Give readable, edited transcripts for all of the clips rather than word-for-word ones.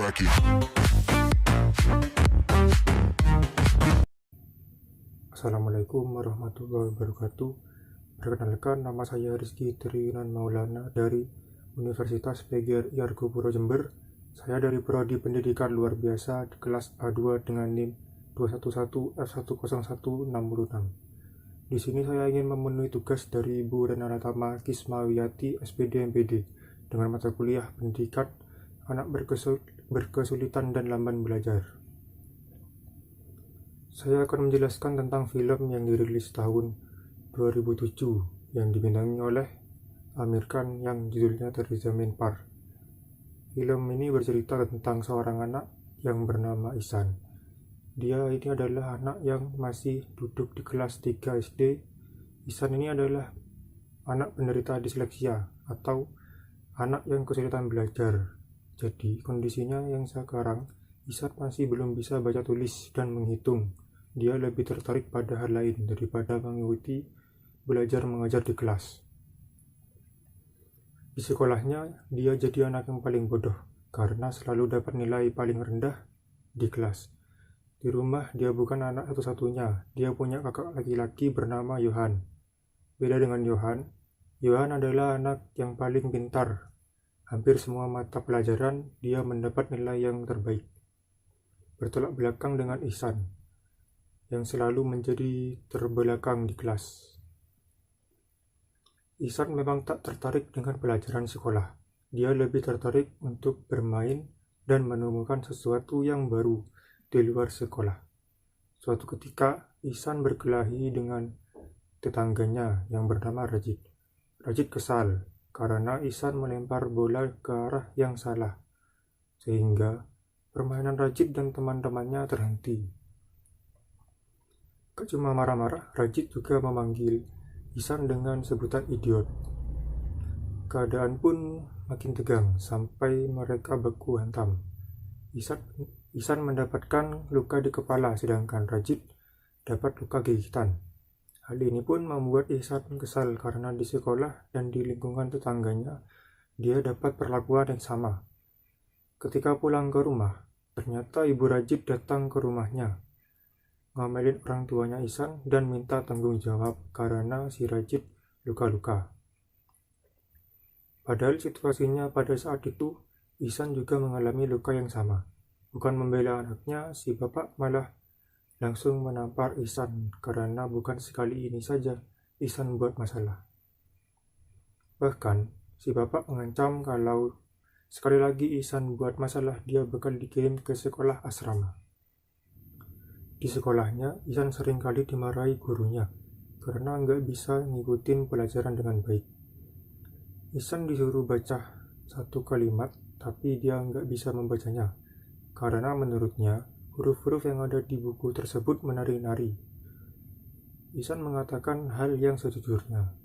crack it. Assalamualaikum warahmatullahi wabarakatuh. Perkenalkan, nama saya Rizky Triunan Maulana dari Universitas PGRI Argopuro Jember. Saya dari Prodi Pendidikan Luar Biasa di kelas A2 dengan NIM 211F10166. Di sini saya ingin memenuhi tugas dari Ibu Renata Tama Kismawiyati SPD MPD dengan mata kuliah Pendidikan Anak Berkesulitan dan Lamban Belajar. Saya akan menjelaskan tentang film yang dirilis tahun 2007 yang dibintangi oleh Amir Khan yang judulnya Terjamin Par. Film ini bercerita tentang seorang anak yang bernama Ihsan. Dia ini adalah anak yang masih duduk di kelas 3 SD. Ihsan ini adalah anak penderita disleksia atau anak yang kesulitan belajar. Jadi kondisinya yang sekarang, Ihsan masih belum bisa baca tulis dan menghitung. Dia lebih tertarik pada hal lain daripada mengikuti belajar mengajar di kelas. Di sekolahnya, dia jadi anak yang paling bodoh karena selalu dapat nilai paling rendah di kelas. Di rumah, dia bukan anak satu-satunya. Dia punya kakak laki-laki bernama Yohan. Beda dengan Yohan, Yohan adalah anak yang paling pintar. Hampir semua mata pelajaran dia mendapat nilai yang terbaik. Bertolak belakang dengan Ihsan yang selalu menjadi terbelakang di kelas. Ihsan memang tak tertarik dengan pelajaran sekolah. Dia lebih tertarik untuk bermain dan menemukan sesuatu yang baru di luar sekolah. Suatu ketika, Ihsan berkelahi dengan tetangganya yang bernama Rajid. Rajid kesal karena Ihsan melempar bola ke arah yang salah, sehingga permainan Rajid dan teman-temannya terhenti. Gak cuma marah-marah, Rajid juga memanggil Ihsan dengan sebutan idiot. Keadaan pun makin tegang sampai mereka baku hantam. Ihsan mendapatkan luka di kepala sedangkan Rajid dapat luka gigitan. Hal ini pun membuat Ihsan kesal karena di sekolah dan di lingkungan tetangganya dia dapat perlakuan yang sama. Ketika pulang ke rumah, ternyata ibu Rajid datang ke rumahnya, ngomelin orang tuanya Ihsan dan minta tanggung jawab karena si Rajid luka-luka. Padahal situasinya pada saat itu, Ihsan juga mengalami luka yang sama. Bukan membela anaknya, si bapak malah langsung menampar Ihsan karena bukan sekali ini saja Ihsan buat masalah. Bahkan, si bapak mengancam kalau sekali lagi Ihsan buat masalah, dia bakal dikirim ke sekolah asrama. Di sekolahnya, Ihsan seringkali dimarahi gurunya karena nggak bisa ngikutin pelajaran dengan baik. Ihsan disuruh baca satu kalimat, tapi dia nggak bisa membacanya karena menurutnya huruf-huruf yang ada di buku tersebut menari-nari. Ihsan mengatakan hal yang sejujurnya.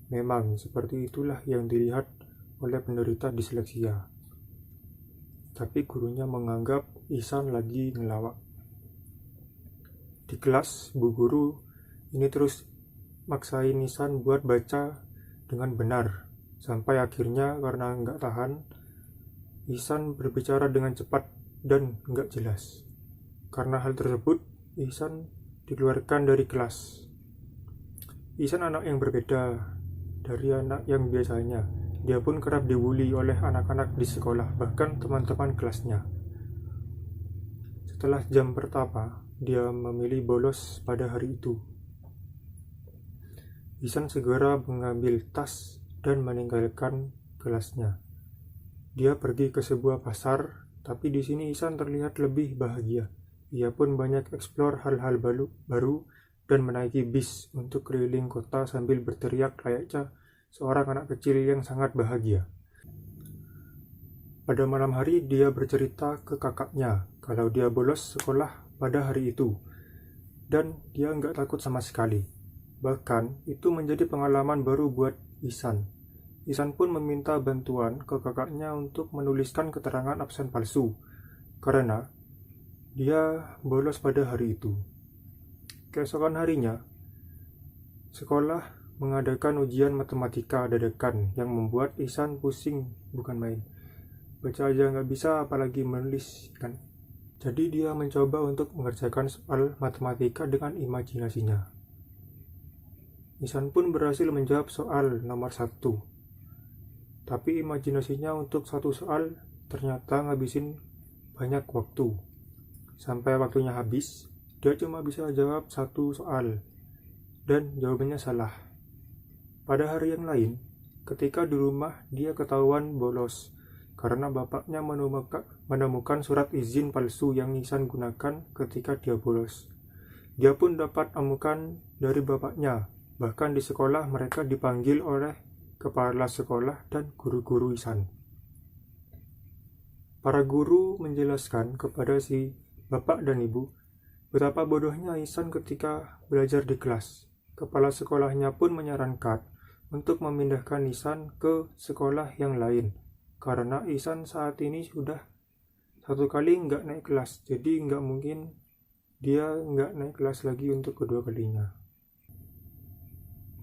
Memang seperti itulah yang dilihat oleh penderita disleksia. Tapi gurunya menganggap Ihsan lagi ngelawak. Di kelas, bu guru ini terus maksain Ihsan buat baca dengan benar. Sampai akhirnya karena nggak tahan, Ihsan berbicara dengan cepat dan nggak jelas. Karena hal tersebut, Ihsan dikeluarkan dari kelas. Ihsan anak yang berbeda dari anak yang biasanya. Dia pun kerap dibully oleh anak-anak di sekolah, bahkan teman-teman kelasnya. Setelah jam pertama, dia memilih bolos pada hari itu. Ihsan segera mengambil tas dan meninggalkan kelasnya. Dia pergi ke sebuah pasar, tapi di sini Ihsan terlihat lebih bahagia. Ia pun banyak eksplor hal-hal baru dan menaiki bis untuk keliling kota sambil berteriak layaknya seorang anak kecil yang sangat bahagia. Pada malam hari, dia bercerita ke kakaknya kalau dia bolos sekolah pada hari itu, dan dia nggak takut sama sekali. Bahkan, itu menjadi pengalaman baru buat Ihsan. Ihsan pun meminta bantuan ke kakaknya untuk menuliskan keterangan absen palsu, karena dia bolos pada hari itu. Keesokan harinya, sekolah mengadakan ujian matematika dadakan yang membuat Ihsan pusing bukan main. baca aja nggak bisa apalagi menulis kan. Jadi dia mencoba untuk mengerjakan soal matematika dengan imajinasinya. Ihsan pun berhasil menjawab soal nomor 1. Tapi imajinasinya untuk satu soal ternyata ngabisin banyak waktu. Sampai waktunya habis, dia cuma bisa jawab satu soal. Dan jawabannya salah. Pada hari yang lain, ketika di rumah dia ketahuan bolos karena bapaknya menemukan surat izin palsu yang Ihsan gunakan ketika dia bolos. Dia pun dapat amukan dari bapaknya. Bahkan di sekolah mereka dipanggil oleh kepala sekolah dan guru-guru Ihsan. Para guru menjelaskan kepada si bapak dan ibu betapa bodohnya Ihsan ketika belajar di kelas. Kepala sekolahnya pun menyarankan untuk memindahkan Ihsan ke sekolah yang lain karena Ihsan saat ini sudah 1 kali nggak naik kelas, jadi nggak mungkin dia nggak naik kelas lagi untuk kedua kalinya.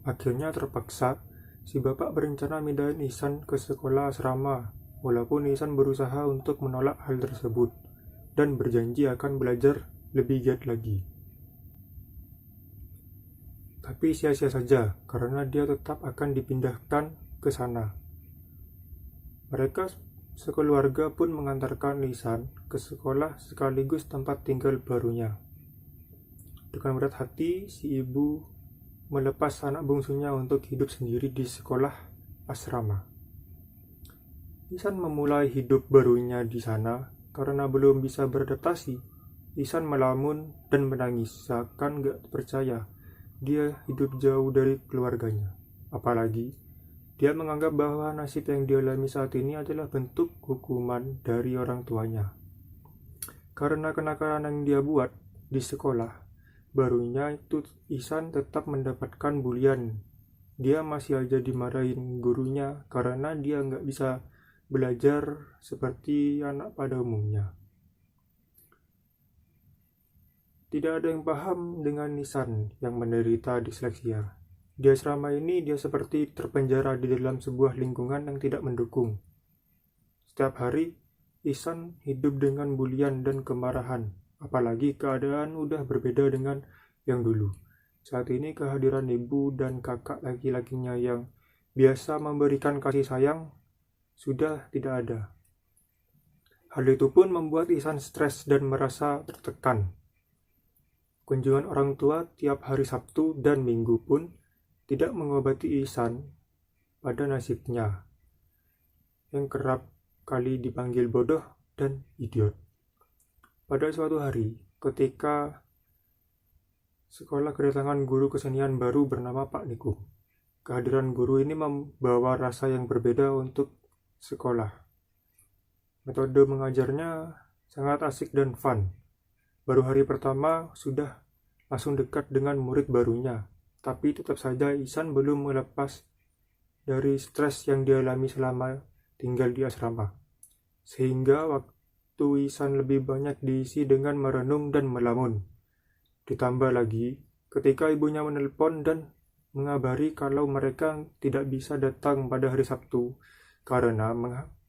Akhirnya terpaksa si bapak berencana mindahin Ihsan ke sekolah asrama, walaupun Ihsan berusaha untuk menolak hal tersebut dan berjanji akan belajar lebih giat lagi. Tapi sia-sia saja karena dia tetap akan dipindahkan ke sana. Mereka sekeluarga pun mengantarkan Ihsan ke sekolah sekaligus tempat tinggal barunya. Dengan berat hati, si ibu melepas anak bungsunya untuk hidup sendiri di sekolah asrama. Ihsan memulai hidup barunya di sana karena belum bisa beradaptasi. Ihsan melamun dan menangis seakan gak percaya dia hidup jauh dari keluarganya. Apalagi dia menganggap bahwa nasib yang dialami saat ini adalah bentuk hukuman dari orang tuanya. Karena kenakalan yang dia buat di sekolah barunya itu, Ihsan tetap mendapatkan bulian. Dia masih aja dimarahin gurunya karena dia nggak bisa belajar seperti anak pada umumnya. Tidak ada yang paham dengan Ihsan yang menderita disleksia. Di asrama ini dia seperti terpenjara di dalam sebuah lingkungan yang tidak mendukung. Setiap hari, Ihsan hidup dengan bulian dan kemarahan. Apalagi keadaan udah berbeda dengan yang dulu. Saat ini kehadiran ibu dan kakak laki-lakinya yang biasa memberikan kasih sayang sudah tidak ada. Hal itu pun membuat Ihsan stres dan merasa tertekan. Kunjungan orang tua tiap hari Sabtu dan Minggu pun tidak mengobati Ihsan pada nasibnya yang kerap kali dipanggil bodoh dan idiot. Pada suatu hari, ketika sekolah kedatangan guru kesenian baru bernama Pak Nikum. Kehadiran guru ini membawa rasa yang berbeda untuk sekolah. Metode mengajarnya sangat asik dan fun. Baru hari pertama sudah langsung dekat dengan murid barunya. Tapi tetap saja Ihsan belum melepas dari stres yang dialami selama tinggal di asrama. Sehingga waktu Ihsan lebih banyak diisi dengan merenung dan melamun. Ditambah lagi, ketika ibunya menelpon dan mengabari kalau mereka tidak bisa datang pada hari Sabtu karena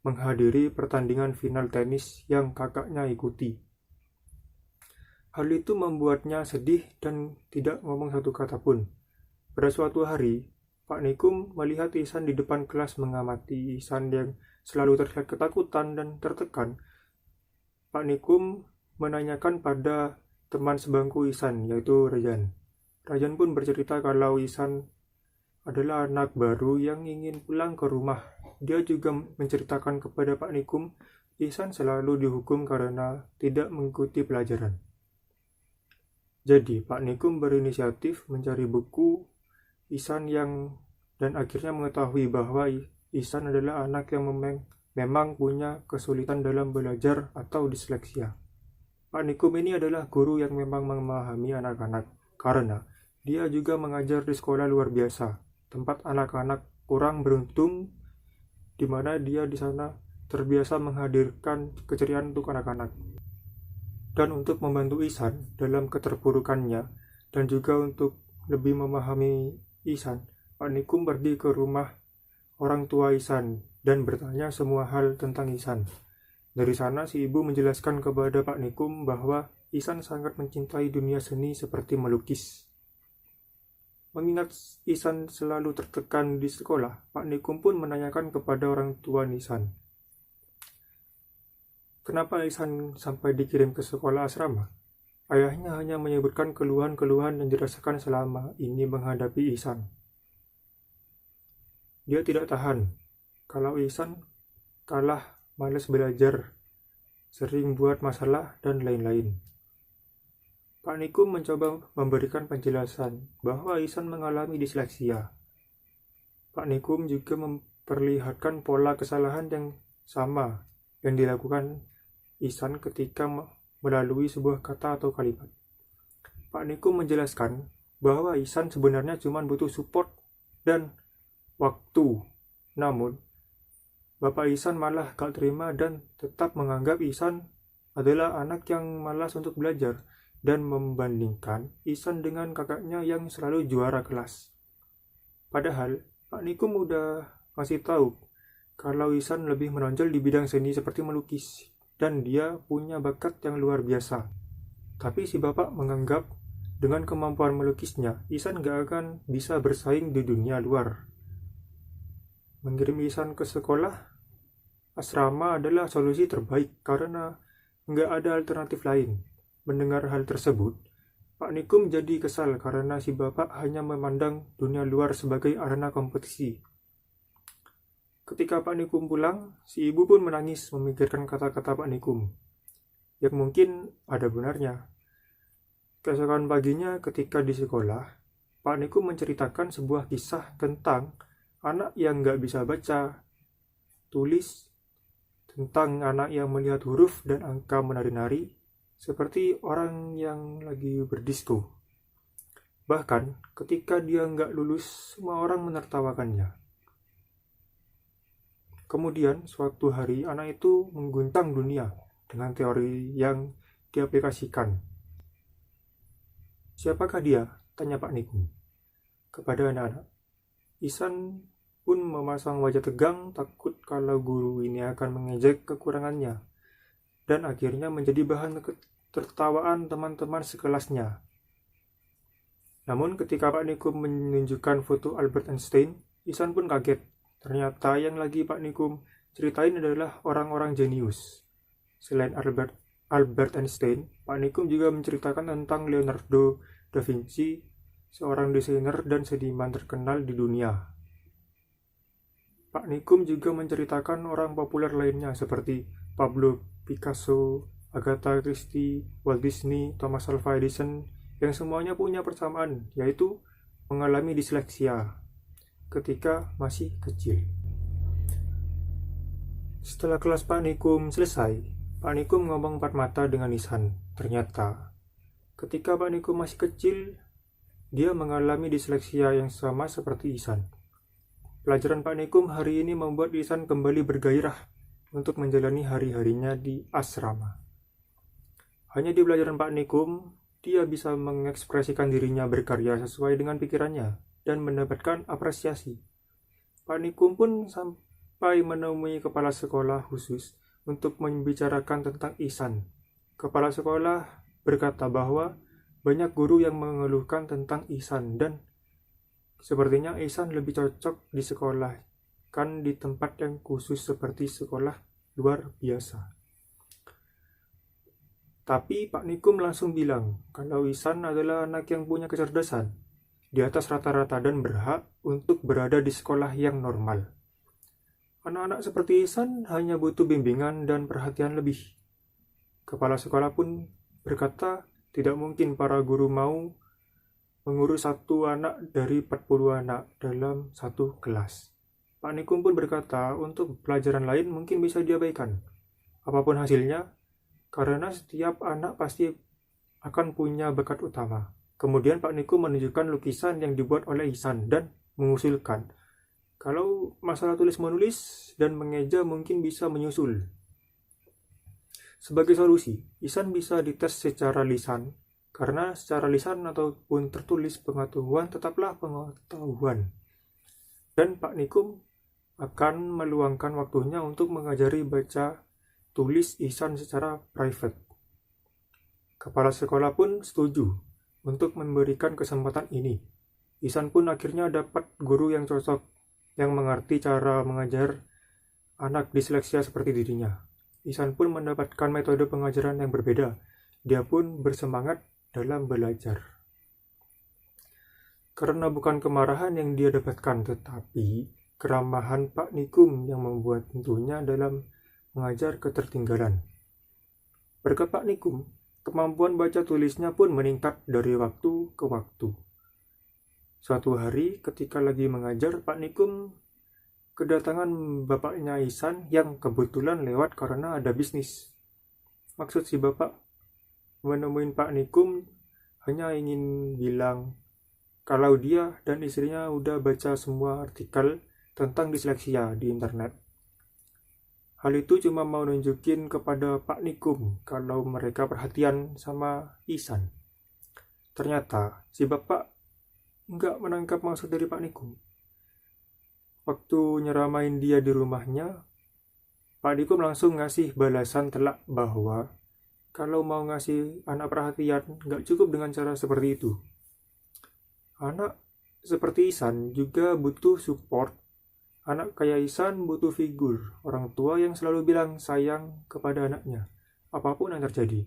menghadiri pertandingan final tenis yang kakaknya ikuti. Hal itu membuatnya sedih dan tidak ngomong satu kata pun. Pada suatu hari, Pak Nikum melihat Ihsan di depan kelas mengamati Ihsan yang selalu terlihat ketakutan dan tertekan. Pak Nikum menanyakan pada teman sebangku Ihsan, yaitu Rajan. Rajan pun bercerita kalau Ihsan adalah anak baru yang ingin pulang ke rumah. Dia juga menceritakan kepada Pak Nikum, Ihsan selalu dihukum karena tidak mengikuti pelajaran. Jadi, Pak Nikum berinisiatif mencari buku Ihsan dan akhirnya mengetahui bahwa Ihsan adalah anak yang memang punya kesulitan dalam belajar atau disleksia. Pak Nikum ini adalah guru yang memang memahami anak-anak karena dia juga mengajar di sekolah luar biasa, tempat anak-anak kurang beruntung di mana dia di sana terbiasa menghadirkan keceriaan untuk anak-anak. Dan untuk membantu Ihsan dalam keterpurukannya dan juga untuk lebih memahami Ihsan, Pak Nikum pergi ke rumah orang tua Ihsan dan bertanya semua hal tentang Ihsan. Dari sana si ibu menjelaskan kepada Pak Nikum bahwa Ihsan sangat mencintai dunia seni seperti melukis. Mengingat Ihsan selalu tertekan di sekolah, Pak Nikum pun menanyakan kepada orang tua Ihsan, kenapa Ihsan sampai dikirim ke sekolah asrama? Ayahnya hanya menyebutkan keluhan-keluhan yang dirasakan selama ini menghadapi Ihsan. Dia tidak tahan kalau Ihsan kalah, malas belajar, sering buat masalah, dan lain-lain. Pak Nikum mencoba memberikan penjelasan bahwa Ihsan mengalami disleksia. Pak Nikum juga memperlihatkan pola kesalahan yang sama yang dilakukan Ihsan ketika melalui sebuah kata atau kalimat. Pak Nikum menjelaskan bahwa Ihsan sebenarnya cuma butuh support dan waktu. Namun, Bapak Ihsan malah gak terima dan tetap menganggap Ihsan adalah anak yang malas untuk belajar dan membandingkan Ihsan dengan kakaknya yang selalu juara kelas. Padahal, Pak Nikum udah ngasih tahu kalau Ihsan lebih menonjol di bidang seni seperti melukis dan dia punya bakat yang luar biasa. Tapi si bapak menganggap dengan kemampuan melukisnya, Ihsan gak akan bisa bersaing di dunia luar. Mengirim Ihsan ke sekolah asrama adalah solusi terbaik karena gak ada alternatif lain. Mendengar hal tersebut, Pak Nikum jadi kesal karena si bapak hanya memandang dunia luar sebagai arena kompetisi. Ketika Pak Nikum pulang, si ibu pun menangis memikirkan kata-kata Pak Nikum, yang mungkin ada benarnya. Keesokan paginya ketika di sekolah, Pak Nikum menceritakan sebuah kisah tentang anak yang gak bisa baca, tulis, tentang anak yang melihat huruf dan angka menari-nari, seperti orang yang lagi berdisko. Bahkan ketika dia gak lulus, semua orang menertawakannya. Kemudian, suatu hari anak itu mengguncang dunia dengan teori yang diaplikasikan. Siapakah dia? Tanya Pak Nikum kepada anak-anak. Ihsan pun memasang wajah tegang, takut kalau guru ini akan mengejek kekurangannya, dan akhirnya menjadi bahan tertawaan teman-teman sekelasnya. Namun ketika Pak Nikum menunjukkan foto Albert Einstein, Ihsan pun kaget. Ternyata yang lagi Pak Nikum ceritain adalah orang-orang jenius. Selain Albert Einstein, Pak Nikum juga menceritakan tentang Leonardo da Vinci, seorang desainer dan seniman terkenal di dunia. Pak Nikum juga menceritakan orang populer lainnya seperti Pablo Picasso, Agatha Christie, Walt Disney, Thomas Alva Edison, yang semuanya punya persamaan, yaitu mengalami disleksia ketika masih kecil. Setelah kelas Pak Nikum selesai, Pak Nikum ngomong empat mata dengan Ihsan. Ternyata, ketika Pak Nikum masih kecil, dia mengalami disleksia yang sama seperti Ihsan. Pelajaran Pak Nikum hari ini membuat Ihsan kembali bergairah untuk menjalani hari-harinya di asrama. Hanya di pelajaran Pak Nikum, dia bisa mengekspresikan dirinya berkarya sesuai dengan pikirannya dan mendapatkan apresiasi. Pak Nikum pun sampai menemui kepala sekolah khusus untuk membicarakan tentang Ihsan. Kepala sekolah berkata bahwa banyak guru yang mengeluhkan tentang Ihsan dan sepertinya Ihsan lebih cocok di sekolah kan di tempat yang khusus seperti sekolah luar biasa. Tapi Pak Nikum langsung bilang kalau Ihsan adalah anak yang punya kecerdasan di atas rata-rata dan berhak untuk berada di sekolah yang normal. Anak-anak seperti Ihsan hanya butuh bimbingan dan perhatian lebih. Kepala sekolah pun berkata tidak mungkin para guru mau mengurus satu anak dari 40 anak dalam satu kelas. Pak Nikum pun berkata untuk pelajaran lain mungkin bisa diabaikan. Apapun hasilnya, karena setiap anak pasti akan punya bakat utama. Kemudian Pak Nikum menunjukkan lukisan yang dibuat oleh Ihsan dan mengusulkan kalau masalah tulis-menulis dan mengeja mungkin bisa menyusul. Sebagai solusi, Ihsan bisa dites secara lisan, karena secara lisan ataupun tertulis pengetahuan tetaplah pengetahuan. Dan Pak Nikum akan meluangkan waktunya untuk mengajari baca tulis Ihsan secara private. Kepala sekolah pun setuju untuk memberikan kesempatan ini. Ihsan pun akhirnya dapat guru yang cocok, yang mengerti cara mengajar anak disleksia seperti dirinya. Ihsan pun mendapatkan metode pengajaran yang berbeda. Dia pun bersemangat dalam belajar. Karena bukan kemarahan yang dia dapatkan, tetapi keramahan Pak Nikum yang membuat tentunya dalam mengajar ketertinggalan. Berkat Pak Nikum, kemampuan baca tulisnya pun meningkat dari waktu ke waktu. Suatu hari ketika lagi mengajar, Pak Nikum kedatangan bapaknya Ihsan yang kebetulan lewat karena ada bisnis. Maksud si bapak menemuin Pak Nikum hanya ingin bilang kalau dia dan istrinya udah baca semua artikel tentang disleksia di internet. Hal itu cuma mau nunjukin kepada Pak Nikum kalau mereka perhatian sama Ihsan. Ternyata si bapak nggak menangkap maksud dari Pak Nikum. Waktu nyeramain dia di rumahnya, Pak Nikum langsung ngasih balasan telak bahwa kalau mau ngasih anak perhatian, nggak cukup dengan cara seperti itu. Anak seperti Ihsan juga butuh support. Anak kayak Ihsan butuh figur, orang tua yang selalu bilang sayang kepada anaknya, apapun yang terjadi.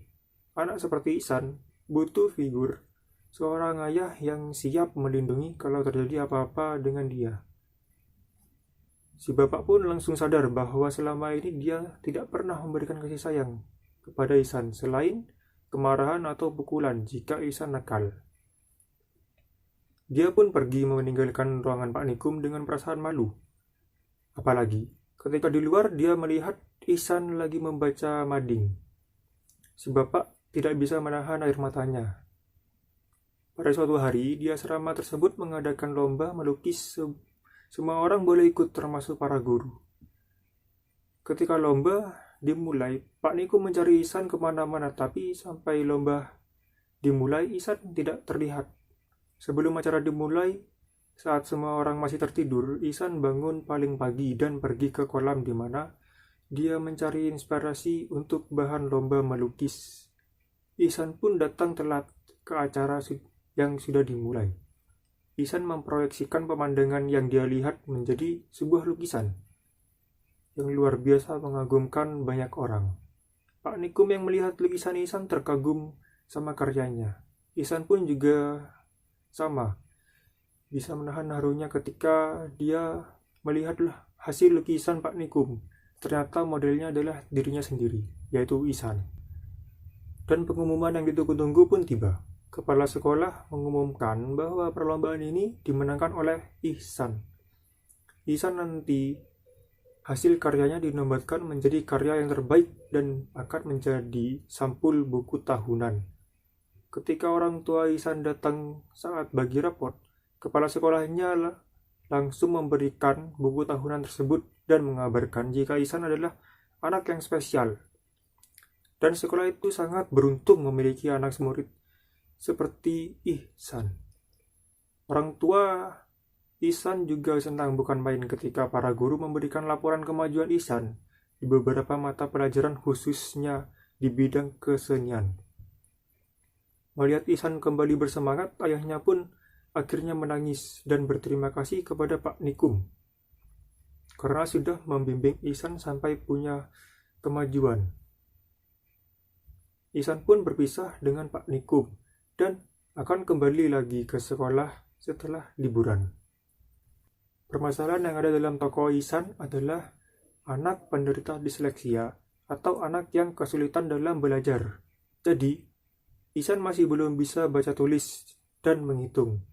Anak seperti Ihsan butuh figur, seorang ayah yang siap melindungi kalau terjadi apa-apa dengan dia. Si bapak pun langsung sadar bahwa selama ini dia tidak pernah memberikan kasih sayang kepada Ihsan selain kemarahan atau pukulan jika Ihsan nakal. Dia pun pergi meninggalkan ruangan Pak Nikum dengan perasaan malu. Apalagi ketika di luar dia melihat Ihsan lagi membaca mading. Si bapak tidak bisa menahan air matanya. Pada suatu hari di asrama tersebut mengadakan lomba melukis. Semua orang boleh ikut termasuk para guru. Ketika lomba dimulai, Pak Nikum mencari Ihsan kemana-mana, tapi sampai lomba dimulai Ihsan tidak terlihat. Sebelum acara dimulai, saat semua orang masih tertidur, Ihsan bangun paling pagi dan pergi ke kolam di mana dia mencari inspirasi untuk bahan lomba melukis. Ihsan pun datang telat ke acara yang sudah dimulai. Ihsan memproyeksikan pemandangan yang dia lihat menjadi sebuah lukisan yang luar biasa mengagumkan banyak orang. Pak Nikum yang melihat lukisan Ihsan terkagum sama karyanya. Ihsan pun juga sama, bisa menahan harunya ketika dia melihatlah hasil lukisan Pak Nikum. Ternyata modelnya adalah dirinya sendiri, yaitu Ihsan. Dan pengumuman yang ditunggu-tunggu pun tiba. Kepala sekolah mengumumkan bahwa perlombaan ini dimenangkan oleh Ihsan. Ihsan nanti hasil karyanya dinobatkan menjadi karya yang terbaik dan akan menjadi sampul buku tahunan. Ketika orang tua Ihsan datang saat bagi raport, kepala sekolahnya langsung memberikan buku tahunan tersebut dan mengabarkan jika Ihsan adalah anak yang spesial. Dan sekolah itu sangat beruntung memiliki anak semurid seperti Ihsan. Orang tua Ihsan juga senang bukan main ketika para guru memberikan laporan kemajuan Ihsan di beberapa mata pelajaran khususnya di bidang kesenian. Melihat Ihsan kembali bersemangat, ayahnya pun akhirnya menangis dan berterima kasih kepada Pak Nikum karena sudah membimbing Ihsan sampai punya kemajuan. Ihsan pun berpisah dengan Pak Nikum dan akan kembali lagi ke sekolah setelah liburan. Permasalahan yang ada dalam tokoh Ihsan adalah anak penderita disleksia atau anak yang kesulitan dalam belajar. Jadi, Ihsan masih belum bisa baca tulis dan menghitung.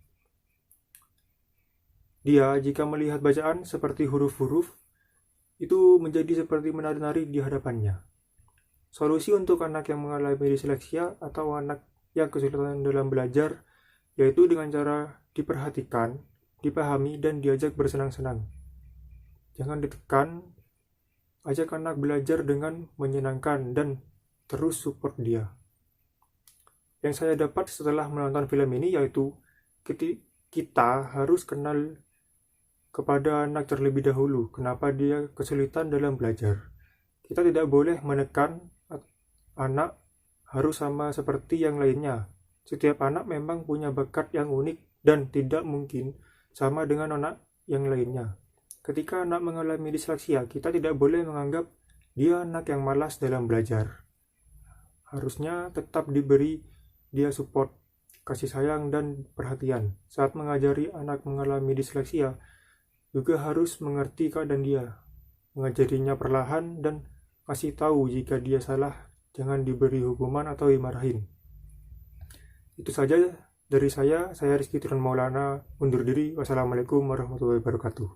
Dia jika melihat bacaan seperti huruf-huruf, itu menjadi seperti menari-nari di hadapannya. Solusi untuk anak yang mengalami disleksia atau anak yang kesulitan dalam belajar yaitu dengan cara diperhatikan, dipahami, dan diajak bersenang-senang. Jangan ditekan, ajak anak belajar dengan menyenangkan dan terus support dia. Yang saya dapat setelah menonton film ini yaitu kita harus kenal kepada anak terlebih dahulu kenapa dia kesulitan dalam belajar. Kita tidak boleh menekan anak harus sama seperti yang lainnya. Setiap anak memang punya bakat yang unik dan tidak mungkin sama dengan anak yang lainnya. Ketika anak mengalami disleksia, kita tidak boleh menganggap dia anak yang malas dalam belajar. Harusnya tetap diberi dia support, kasih sayang, dan perhatian. Saat mengajari anak mengalami disleksia, juga harus mengerti keadaan dia, mengajarinya perlahan dan kasih tahu jika dia salah, jangan diberi hukuman atau dimarahin. Itu saja dari saya Rizky Turan Maulana, undur diri. Wassalamualaikum warahmatullahi wabarakatuh.